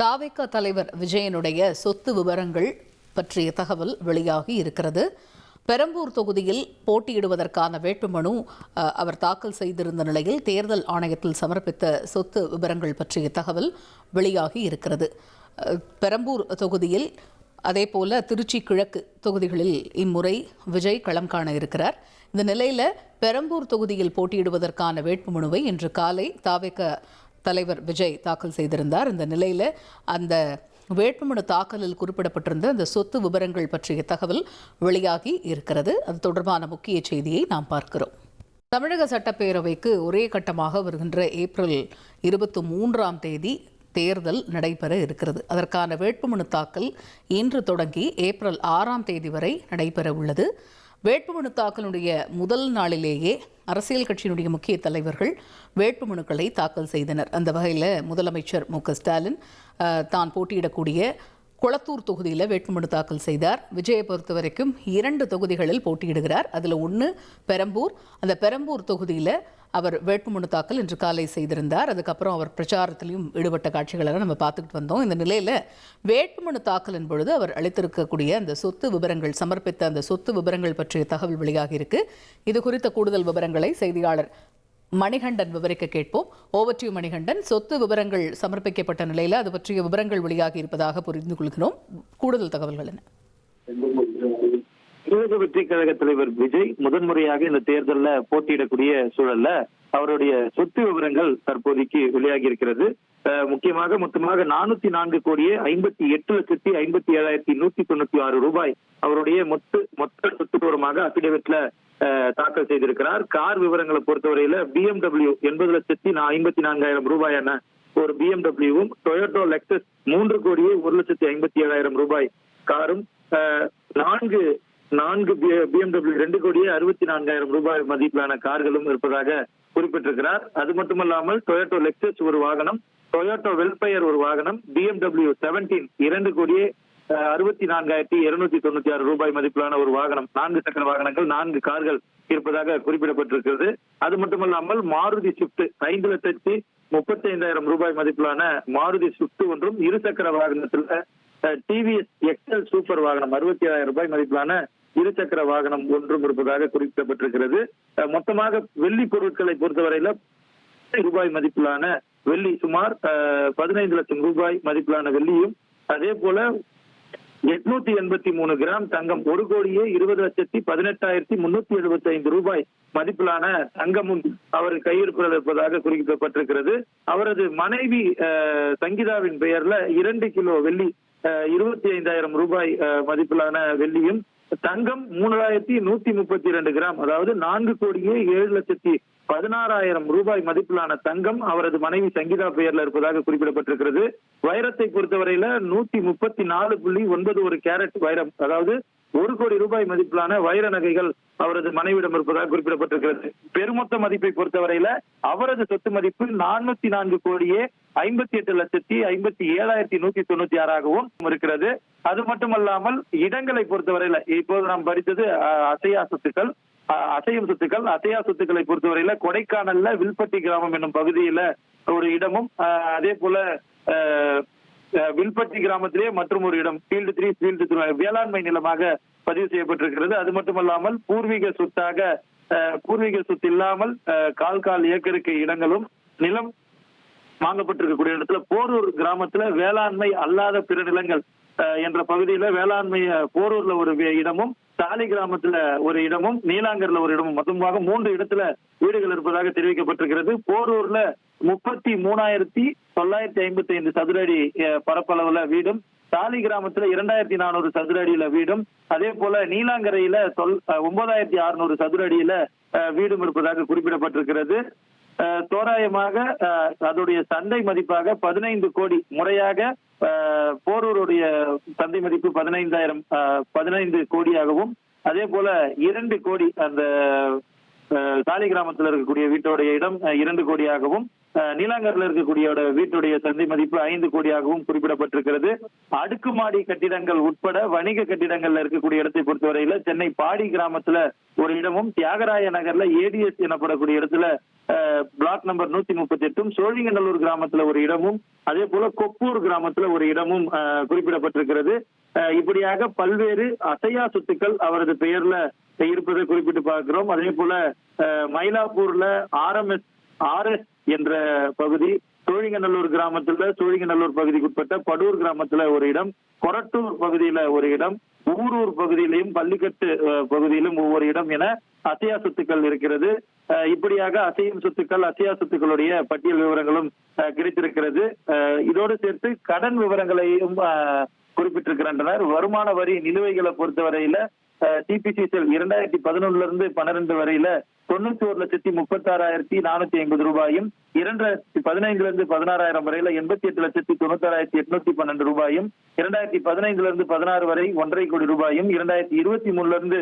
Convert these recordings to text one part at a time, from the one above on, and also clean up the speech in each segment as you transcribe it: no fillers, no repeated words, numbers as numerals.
தாவேகா தலைவர் விஜயனுடைய சொத்து விவரங்கள் பற்றிய தகவல் வெளியாகி இருக்கிறது. பெரம்பூர் தொகுதியில் போட்டியிடுவதற்கான வேட்புமனு அவர் தாக்கல் செய்திருந்த நிலையில் தேர்தல் ஆணையத்தில் சமர்ப்பித்த சொத்து விவரங்கள் பற்றிய தகவல் வெளியாகி இருக்கிறது. பெரம்பூர் தொகுதியில் அதேபோல திருச்சி கிழக்கு தொகுதிகளில் இம்முறை விஜய் களம் காண இருக்கிறார். இந்த நிலையில் பெரம்பூர் தொகுதியில் போட்டியிடுவதற்கான வேட்புமனுவை இன்று காலை தாவேகா தலைவர் விஜய் தாக்கல் செய்திருந்தார். இந்த நிலையில் அந்த வேட்புமனு தாக்கலில் குறிப்பிடப்பட்டிருந்த அந்த சொத்து விவரங்கள் பற்றிய தகவல் வெளியாகி இருக்கிறது. அது தொடர்பான முக்கிய செய்தியை நாம் பார்க்கிறோம். தமிழக சட்டப்பேரவைக்கு ஒரே கட்டமாக வருகின்ற ஏப்ரல் 23ஆம் தேதி தேர்தல் நடைபெற இருக்கிறது. அதற்கான வேட்புமனு தாக்கல் இன்று தொடங்கி ஏப்ரல் 6ஆம் தேதி வரை நடைபெற உள்ளது. வேட்புமனு தாக்கலுடைய முதல் நாளிலேயே அரசியல் கட்சியினுடைய முக்கிய தலைவர்கள் வேட்புமனுக்களை தாக்கல் செய்தனர். அந்த வகையில் முதலமைச்சர் மு.க.ஸ்டாலின் தான் போட்டியிடக்கூடிய கொளத்தூர் தொகுதியில் வேட்புமனு தாக்கல் செய்தார். விஜயை பொறுத்த வரைக்கும் 2 தொகுதிகளில் போட்டியிடுகிறார். அதில் ஒன்று பெரம்பூர். அந்த பெரம்பூர் தொகுதியில் அவர் வேட்புமனு தாக்கல் இன்று காலை செய்திருந்தார். அதுக்கப்புறம் அவர் பிரச்சாரத்திலையும் ஈடுபட்ட காட்சிகளெல்லாம் நம்ம பார்த்துக்கிட்டு வந்தோம். இந்த நிலையில் வேட்புமனு தாக்கலின் பொழுது அவர் அளித்திருக்கக்கூடிய அந்த சொத்து விவரங்கள், சமர்ப்பித்த அந்த சொத்து விவரங்கள் பற்றிய தகவல் வெளியாகி இருக்கு. இது குறித்த கூடுதல் விவரங்களை செய்தியாளர் மணிகண்டன் விவரிக்க கேட்போம். Over to Manikandan. சொத்து விவரங்கள் சமர்ப்பிக்கப்பட்ட நிலையில் அது பற்றிய விவரங்கள் வெளியாகி இருப்பதாக புரிந்து கொள்கிறோம். கூடுதல் தகவல்கள் என்ன? தமிழக வெற்றி கழக தலைவர் விஜய் முதன்முறையாக இந்த தேர்தலில் போட்டியிடக்கூடிய சூழல்ல அவருடைய சொத்து விவரங்கள் தற்போதைக்கு வெளியாகி இருக்கிறது. முக்கியமாக மொத்தமாக 404 கோடியே 58,57,196 ரூபாய் அவருடைய மொத்த சொத்து விவரமாக அபிடேவிட்ல தாக்கல் செய்திருக்கிறார். கார் விவரங்களை பொறுத்தவரையில BMW 80,54,000 ரூபாயான ஒரு BMWவும், டொயோட்டோ லெக்சஸ் 3 கோடியே 1,57,000 ரூபாய் காரும், 4 BMW 2 கோடியே 64,000 ரூபாய் மதிப்பிலான கார்களும் இருப்பதாக குறிப்பிட்டிருக்கிறார். அது மட்டுமல்லாமல் டொயோட்டோ லெக்சஸ் ஒரு வாகனம், டொயோட்டோ வெல்ஃபயர் ஒரு வாகனம், BMW 17 2 கோடியே 64,296 ரூபாய் மதிப்பிலான ஒரு வாகனம், 4 சக்கர வாகனங்கள், 4 கார்கள் இருப்பதாக குறிப்பிடப்பட்டிருக்கிறது. அது மட்டுமல்லாமல் மாருதி ஸ்விஃப்ட் 5,35,000 ரூபாய் மதிப்பிலான மாருதி ஸ்விஃப்ட் ஒன்றும், 2 சக்கர வாகனத்தில் டிவிஎஸ் எக்ஸல் சூப்பர் வாகனம் 67,000 ரூபாய் மதிப்பிலான 2 சக்கர வாகனம் ஒன்றும் இருப்பதாக குறிப்பிடப்பட்டிருக்கிறது. மொத்தமாக வெள்ளி பொருட்களை பொறுத்தவரையில ரூபாய் மதிப்பிலான வெள்ளி சுமார் 15 லட்சம் ரூபாய் மதிப்பிலான வெள்ளியும், அதே போல 883 கிராம் தங்கம் 1 கோடியே 20,18,375 ரூபாய் மதிப்பிலான தங்கமும் அவர் கையிருப்பில் இருப்பதாக குறிப்பிடப்பட்டிருக்கிறது. அவரது மனைவி சங்கீதாவின் பெயர்ல 2 கிலோ வெள்ளி 25,000 ரூபாய் மதிப்பிலான வெள்ளியும், தங்கம் 3,132 கிராம், அதாவது 4 கோடியே 7,16,000 ரூபாய் மதிப்பிலான தங்கம் அவரது மனைவி சங்கீதா பெயர்ல இருப்பதாக குறிப்பிடப்பட்டிருக்கிறது. வைரத்தை பொறுத்தவரையில 134.91 கேரட் வைரம், அதாவது 1 கோடி ரூபாய் மதிப்பிலான வைர நகைகள் அவரது மனைவிடம் இருப்பதாக குறிப்பிடப்பட்டிருக்கிறது. பெருமொத்த மதிப்பை பொறுத்தவரையில அவரது சொத்து மதிப்பு 404 கோடியே 58,57,196 இருக்கிறது. அது மட்டுமல்லாமல் இடங்களை பொறுத்தவரையில இப்போது நாம் படித்தது அசையா சொத்துக்கள், அசையா சொத்துக்களை பொறுத்தவரையில கொடைக்கானல்ல வில்பட்டி கிராமம் என்னும் பகுதியில ஒரு இடமும், அதே போல வில்பட்டி கிராமத்திலே மற்றும் ஒரு இடம் ஃபீல்டு 3 வேளாண்மை நிலமாக பதிவு செய்யப்பட்டிருக்கிறது. அது மட்டுமல்லாமல் பூர்வீக சொத்து இல்லாமல் கால் ஏக்கருக்கு இடங்களும் நிலம் வாங்கப்பட்டிருக்கக்கூடிய இடத்துல போரூர் கிராமத்துல வேளாண்மை அல்லாத பிற நிலங்கள் என்ற பகுதியில வேளாண்மை போரூர்ல ஒரு இடமும், சாலி கிராமத்துல ஒரு இடமும், நீலாங்கர்ல ஒரு இடமும், மொத்தமாக 3 இடத்துல வீடுகள் இருப்பதாக தெரிவிக்கப்பட்டிருக்கிறது. போரூர்ல 33,955 சதுர அடி பரப்பளவுல வீடும், சாலி கிராமத்துல 2,400 சதுர அடியில வீடும், அதே போல நீலாங்கரையில 9,600 சதுர அடியில வீடும் இருப்பதாக குறிப்பிடப்பட்டிருக்கிறது. தோராயமாக அதோடைய சந்தை மதிப்பாக 15 கோடி, முறையாக போரூருடைய சந்தை மதிப்பு 15 கோடியாகவும், அதே போல 2 கோடி அந்த சாலி கிராமத்தில் இருக்கக்கூடிய வீட்டோடைய இடம் 2 கோடியாகவும், நீலாங்கரில் இருக்கக்கூடிய வீட்டுடைய சந்தை மதிப்பு 5 கோடியாகவும் குறிப்பிடப்பட்டிருக்கிறது. அடுக்குமாடி கட்டிடங்கள் உட்பட வணிக கட்டிடங்கள்ல இருக்கக்கூடிய இடத்தை பொறுத்தவரையில சென்னை பாடி கிராமத்துல ஒரு இடமும், தியாகராய நகர்ல ஏடிஎஸ் எனப்படக்கூடிய இடத்துல பிளாக் நம்பர் 138, சோழிங்கநல்லூர் கிராமத்துல ஒரு இடமும், அதே போல கொப்பூர் கிராமத்துல ஒரு இடமும் குறிப்பிடப்பட்டிருக்கிறது. இப்படியாக பல்வேறு அசையா சொத்துக்கள் அவரது பெயர்ல இருப்பதை குறிப்பிட்டு பார்க்கிறோம். அதே போல மயிலாப்பூர்ல RS என்ற பகுதி, சோழிங்கநல்லூர் கிராமத்துல சோழிங்கநல்லூர் பகுதிக்குட்பட்ட படூர் கிராமத்துல ஒரு இடம், கொரட்டூர் பகுதியில ஒரு இடம், ஊரூர் பகுதியிலும் பள்ளிக்கட்டு பகுதியிலும் ஒவ்வொரு இடம் என அசையா சொத்துக்கள் இருக்கிறது. இப்படியாக அசையும் சொத்துக்கள், அசையா சொத்துக்களுடைய பட்டியல் விவரங்களும் கிடைத்திருக்கிறது. இதோடு சேர்த்து கடன் விவரங்களையும் குறிப்பிட்டிருக்கின்றனர். வருமான வரி நிலுவைகளை பொறுத்தவரையில டிபிசிஎல் 2011 இருந்து 12 வரையில 91,36,450 ரூபாயும், 2015 இருந்து 16 வரையில 88,96,812 ரூபாயும், 2015 இருந்து 16 வரை 1,50,000 கோடி ரூபாயும், 2023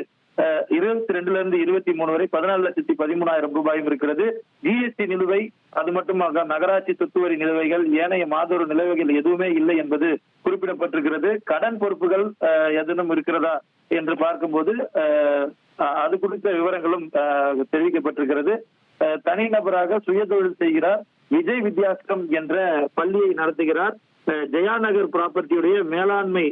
22 இருந்து 23 வரை 14,13,000 ரூபாயும் இருக்கிறது. ஜிஎஸ்டி நிலுவை, அது மட்டுமாக நகராட்சி சொத்து வரி நிலுவைகள், ஏனைய மாதொரு நிலுவைகள் எதுவுமே இல்லை என்பது குறிப்பிடப்பட்டிருக்கிறது. கடன் பொறுப்புகள் எதனும் இருக்கிறதா என்று பார்க்கும்போது அது குறித்த விவரங்களும் தெரிவிக்கப்பட்டிருக்கிறது. தனிநபராக சுயதொழில் செய்கிறார். விஜய் வித்யாஸ்கம் என்ற பள்ளியை நடத்துகிறார். ஜெயாநகர் ப்ராப்பர்ட்டியுடைய மேலாண்மை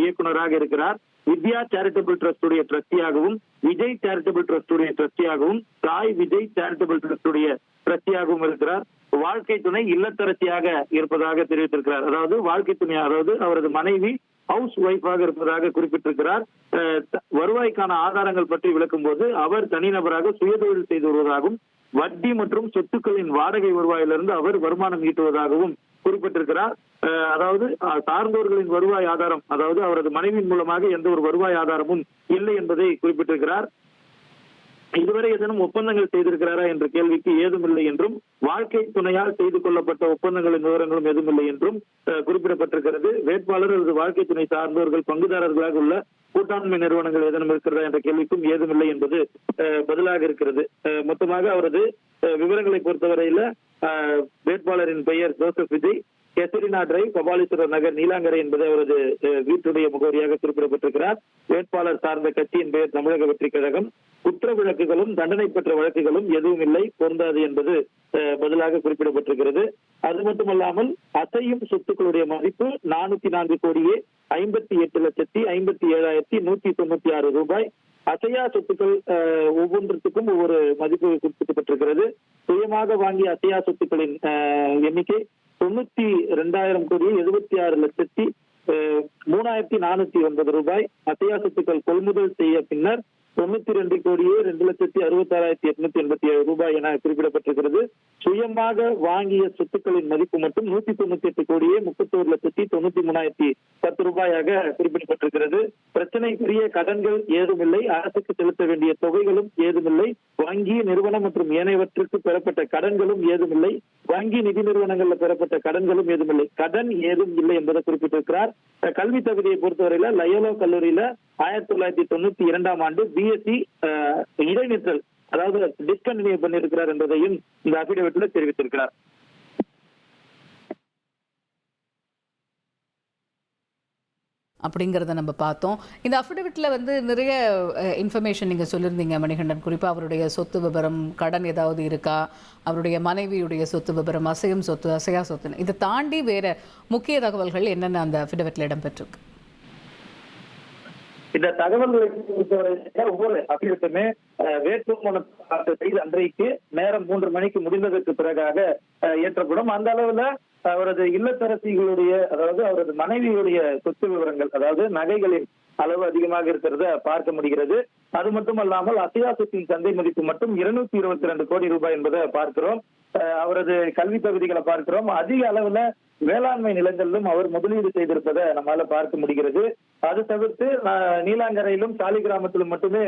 இயக்குநராக இருக்கிறார். வித்யா சேரிட்டபிள் ட்ரஸ்டுடைய ட்ரஸ்டியாகவும், விஜய் சேரிட்டபிள் ட்ரஸ்டுடைய ட்ரஸ்டியாகவும், சாய் விஜய் சேரிட்டபிள் ட்ரஸ்டுடைய ட்ரஸ்டியாகவும் இருக்கிறார். வாழ்க்கை துணை இல்லத்தரசியாக இருப்பதாக தெரிவித்திருக்கிறார். அதாவது வாழ்க்கை துணை, அதாவது அவரது மனைவி ஹவுஸ் ஒய்ஃபாக இருப்பதாக குறிப்பிட்டிருக்கிறார். வருவாய்க்கான ஆதாரங்கள் பற்றி விளக்கும் போது அவர் தனிநபராக சுயதொழில் செய்து வருவதாகவும், வட்டி மற்றும் சொத்துக்களின் வாடகை வருவாயிலிருந்து அவர் வருமானம் ஈட்டுவதாகவும் குறிப்பிட்டிருக்கிறார். அதாவது சார்ந்தோர்களின் வருவாய் ஆதாரம், அதாவது அவரது மனைவியின் மூலமாக எந்த ஒரு வருவாய் ஆதாரமும் இல்லை என்பதை குறிப்பிட்டிருக்கிறார். இதுவரை ஏதேனும் ஒப்பந்தங்கள் செய்திருக்கிறாரா என்ற கேள்விக்கு ஏதுமில்லை என்றும், வாழ்க்கை துணையால் செய்து கொள்ளப்பட்ட ஒப்பந்தங்களின் விவரங்களும் எதுவுமில்லை என்றும் குறிப்பிடப்பட்டிருக்கிறது. வேட்பாளர் அல்லது வாழ்க்கை துணை சார்ந்தவர்கள் பங்குதாரர்களாக உள்ள கூட்டாண்மை நிறுவனங்கள் ஏதேனும் இருக்கிறதா என்ற கேள்விக்கும் ஏதுமில்லை என்பது பதிலாக இருக்கிறது. மொத்தமாக அவரது விவரங்களை பொறுத்தவரையில வேட்பாளரின் பெயர் ஜோசப் விஜய், கெசரினா டிரைவ், கபாலீஸ்வரர் நகர், நீலாங்கரை என்பது அவரது வீட்டுடைய முகவரியாக குறிப்பிடப்பட்டிருக்கிறார். வேட்பாளர் சார்ந்த கட்சியின் பெயர் தமிழக வெற்றி கழகம். குற்ற வழக்குகளும் தண்டனை பெற்ற வழக்குகளும் எதுவும் இல்லை, பொருந்தாது என்பது பதிலாக குறிப்பிடப்பட்டிருக்கிறது. அது மட்டுமல்லாமல் அசையும் சொத்துக்களுடைய மதிப்பு 448,58,57,196 ரூபாய். அசையா சொத்துக்கள் ஒவ்வொன்றுக்கும் ஒவ்வொரு மதிப்பு குறிப்பிடப்பட்டிருக்கிறது. சுயமாக வாங்கிய அசையா சொத்துக்களின் எண்ணிக்கை 92,000 கோடி 76,03,409 ரூபாய். அசையா சொத்துக்கள் கொள்முதல் செய்ய பின்னர் 92 கோடியே 2,66,887 ரூபாய் என குறிப்பிடப்பட்டிருக்கிறது. சுயமாக வாங்கிய சொத்துக்களின் மதிப்பு மட்டும் 198 கோடியே 31,93,010 ரூபாயாக குறிப்பிடப்பட்டிருக்கிறது. பிரச்சனைக்குரிய கடன்கள் ஏதுமில்லை, அரசுக்கு செலுத்த வேண்டிய தொகைகளும் ஏதுமில்லை, வங்கி நிறுவனம் மற்றும் ஏனையவற்றுக்கு பெறப்பட்ட கடன்களும் ஏதுமில்லை, வங்கி நிதி நிறுவனங்கள்ல பெறப்பட்ட கடன்களும் ஏதுமில்லை, கடன் ஏதும் இல்லை என்பதை குறிப்பிட்டிருக்கிறார். கல்வி தகுதியை பொறுத்தவரையில லயோலா கல்லூரியில 1992 ஆண்டு பிஎஸ்சி இடைநிற்றல், அதாவது டிஸ்கண்டினியூ பண்ணியிருக்கிறார் என்பதையும் இந்த அபிடவிட்ல தெரிவித்திருக்கிறார். அப்படிங்கிறத நம்ம பார்த்தோம். இந்த அஃபிடவிட்டில் வந்து நிறைய இன்ஃபர்மேஷன் நீங்கள் சொல்லியிருந்தீங்க மணிகண்டன். குறிப்பாக அவருடைய சொத்து விவரம், கடன் ஏதாவது இருக்கா, அவருடைய மனைவியுடைய சொத்து விவரம், அசையும் சொத்து, அசையா சொத்து, இதை தாண்டி வேற முக்கிய தகவல்கள் என்னென்ன அந்த அஃபிடவிட்டில் இடம்பெற்றிருக்கு? இந்த தகவல்களை பொறுத்தவரை ஒவ்வொரு அபிடவிட்டுமே வேட்புமனு செய்த அன்றைக்கு நேரம் 3 மணிக்கு முடிந்ததற்கு பிறகாக ஏற்றப்படும். அந்த அளவுல அவரது இல்லத்தரசிகளுடைய, அதாவது அவரது மனைவியுடைய சொத்து விவரங்கள், அதாவது நகைகளின் அளவு அதிகமாக இருக்கிறத பார்க்க முடிகிறது. அது மட்டுமல்லாமல் அசையா சொத்தின் சந்தை மதிப்பு மட்டும் 222 கோடி ரூபாய் என்பதை பார்க்கிறோம். அவரது கல்வி தகுதிகளை பார்க்கிறோம். அதிக அளவுல வேளாண்மை நிலங்களிலும் அவர் முதலீடு செய்திருப்பதை நம்மளால பார்க்க முடிகிறது. அது தவிர்த்து நீலாங்கரையிலும் சாலிகிராமத்திலும் மட்டுமே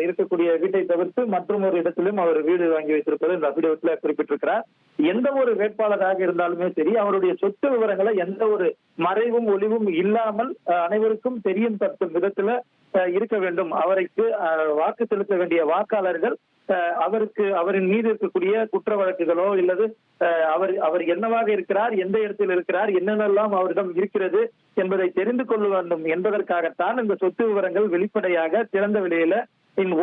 இருக்கக்கூடிய வீட்டை தவிர்த்து மற்றும் ஒரு இடத்திலும் அவர் வீடு வாங்கி வைத்திருப்பதை இந்த அபிடவிட்ல குறிப்பிட்டிருக்கிறார். எந்த ஒரு வேட்பாளராக இருந்தாலுமே சரி, அவருடைய சொத்து விவரங்களை எந்த ஒரு மறைவும் ஒளிவும் இல்லாமல் அனைவருக்கும் தெரியும் தட்டும் விதத்துல இருக்க வேண்டும். அவருக்கு வாக்கு செலுத்த வேண்டிய வாக்காளர்கள் அவரின் மீது இருக்கக்கூடிய குற்ற வழக்குகளோ இல்லது அவர் என்னவாக இருக்கிறார், எந்த இடத்தில் இருக்கிறார், என்னென்னலாம் அவரிடம் இருக்கிறது என்பதை தெரிந்து கொள்ள வேண்டும் என்பதற்காகத்தான் இந்த சொத்து விவரங்கள் வெளிப்படையாக திறந்த வெளியில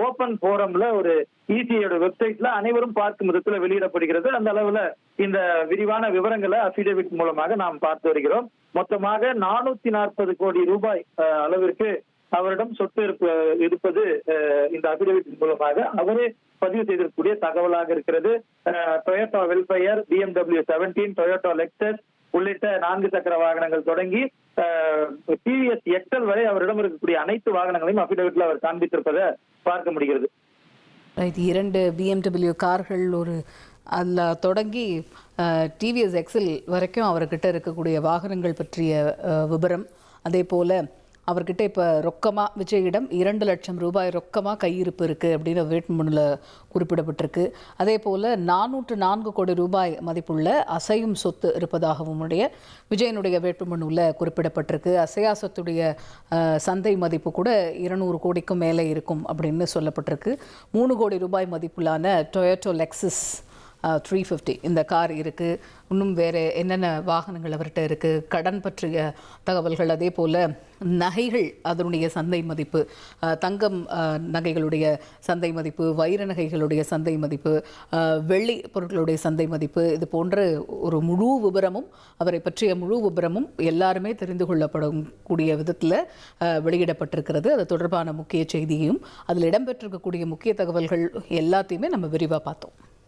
ஓபன் போரம்ல ஒரு இசிஐயோட வெப்சைட்ல அனைவரும் பார்க்கும் விதத்துல வெளியிடப்படுகிறது. அந்த அளவுல இந்த விரிவான விவரங்களை அபிடேவிட் மூலமாக நாம் பார்த்து வருகிறோம். மொத்தமாக 440 கோடி ரூபாய் அளவிற்கு அவரிடம் சொத்து இருப்பது இந்த அபிடேவிட் மூலமாக அவரே பதிவு செய்திருக்கக்கூடிய தகவலாக இருக்கிறது. Toyota Vellfire, BMW 17, Toyota Lexus உள்ளிட்ட 4 சக்கர வாகனங்கள் தொடங்கி TVS XL வரை அவரிடம் இருக்கக்கூடிய அனைத்து வாகனங்களையும் அபிடேவிட்ல அவர் காண்பித்திருப்பதை பார்க்க முடிகிறது. 2 BMW கார்கள் அதில் தொடங்கி TVS XL வரைக்கும் அவர்கிட்ட இருக்கக்கூடிய வாகனங்கள் பற்றிய விபரம், அதே போல் அவர்கிட்ட இப்போ ரொக்கமாக விஜயிடம் 2 லட்சம் ரூபாய் ரொக்கமாக கையிருப்பு இருக்குது அப்படின்னு வேட்புமனுவில் குறிப்பிடப்பட்டிருக்கு. அதே போல் 404 கோடி ரூபாய் மதிப்புள்ள அசையும் சொத்து இருப்பதாகவும் விஜயனுடைய வேட்புமனுவில் குறிப்பிடப்பட்டிருக்கு. அசையா சொத்துடைய சந்தை மதிப்பு கூட 200 கோடிக்கும் மேலே இருக்கும் அப்படின்னு சொல்லப்பட்டிருக்கு. 3 கோடி ரூபாய் மதிப்புள்ளான டொயோட்டோ லெக்சஸ் 350 இந்த கார் இருக்குது. இன்னும் வேறு என்னென்ன வாகனங்கள் அவர்கிட்ட இருக்குது, கடன் பற்றிய தகவல்கள், அதே போல் நகைகள் அதனுடைய சந்தை மதிப்பு, தங்கம் நகைகளுடைய சந்தை மதிப்பு, வைர நகைகளுடைய சந்தை மதிப்பு, வெள்ளி பொருட்களுடைய சந்தை மதிப்பு, இது போன்ற ஒரு முழு விபரமும் அவரை பற்றிய முழு விபரமும் எல்லாருமே தெரிந்து கொள்ளப்படக்கூடிய விதத்தில் வெளியிடப்பட்டிருக்கிறது. அது தொடர்பான முக்கிய செய்தியையும் அதில் இடம்பெற்றிருக்கக்கூடிய முக்கிய தகவல்கள் எல்லாத்தையுமே நம்ம விரிவாக பார்த்தோம்.